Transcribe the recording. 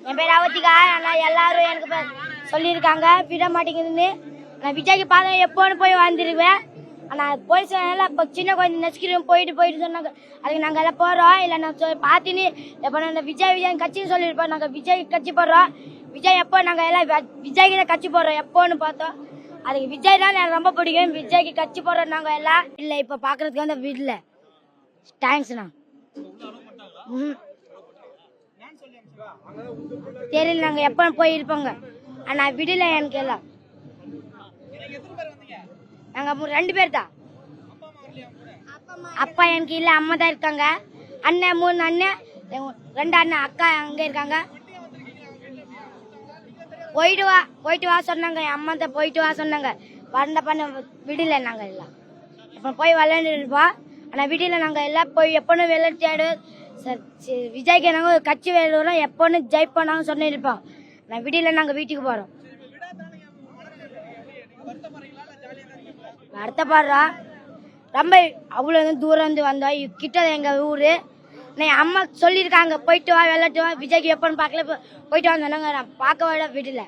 என் பேர் அவத்திகா. ஆனால் எல்லாரும் எனக்கு சொல்லியிருக்காங்க விட மாட்டேங்குதுன்னு. நான் விஜய்க்கு பார்த்தேன் எப்போன்னு போய் வந்துருவேன். ஆனால் போய் சொன்னால இப்போ சின்ன குழந்தை நெஸ்கிரும் போயிட்டு சொன்னாங்க. அதுக்கு நாங்கள் எல்லாம் போகிறோம். இல்லை நான் பார்த்துன்னு எப்போ நாங்கள் விஜய் கட்சின்னு சொல்லியிருப்போம். நாங்கள் விஜய் கட்சி போடுறோம். விஜய் எப்போ நாங்கள் எல்லாம் விஜய்க்கு தான் கட்சி போடுறோம் எப்போன்னு பார்த்தோம். அதுக்கு விஜய் தான் எனக்கு ரொம்ப பிடிக்கும். விஜய்க்கு கட்சி போடுறோம் நாங்கள் எல்லாம். இல்லை இப்போ பார்க்குறதுக்கு வந்து வீட்டில் தேங்க்ஸ்ண்ணா. தெரியல நாங்கள் எப்போ போயிருப்போங்க. ஆனால் விடல எனக்கு எல்லாம். நாங்கள் 2 பேர் தான். அப்பா எனக்கு இல்லை, அம்மா தான் இருக்காங்க. அண்ணன் 3 அண்ணன், 2 அண்ணன் அக்கா அங்கே இருக்காங்க. போயிட்டு வா சொன்னாங்க. என் அம்மா தான் போயிட்டு வா சொன்னாங்க. பண்ண விடல நாங்கள் எல்லாம். இப்போ போய் விளையாண்டுருப்போம். ஆனால் விடல நாங்கள் எல்லாம் போய் எப்போன்னு விளையாடு விஜய்க்கு நாங்கள் கட்சி விளையாடுறோம் எப்போன்னு ஜெயிப்போம் நாங்கள் சொல்லியிருப்போம். நான் விடல நாங்கள் வீட்டுக்கு போகிறோம். வருத்தப்படுறோம் ரொம்ப. அவ்வளோ தூரம் வந்து வந்தோம். கிட்ட எங்கள் ஊர். நான் அம்மா சொல்லியிருக்காங்க போயிட்டு வா விளையாட்டு வா விஜய்க்கு எப்போன்னு பார்க்கல போயிட்டு வா சொன்னாங்க. நான் பார்க்க விட விடல.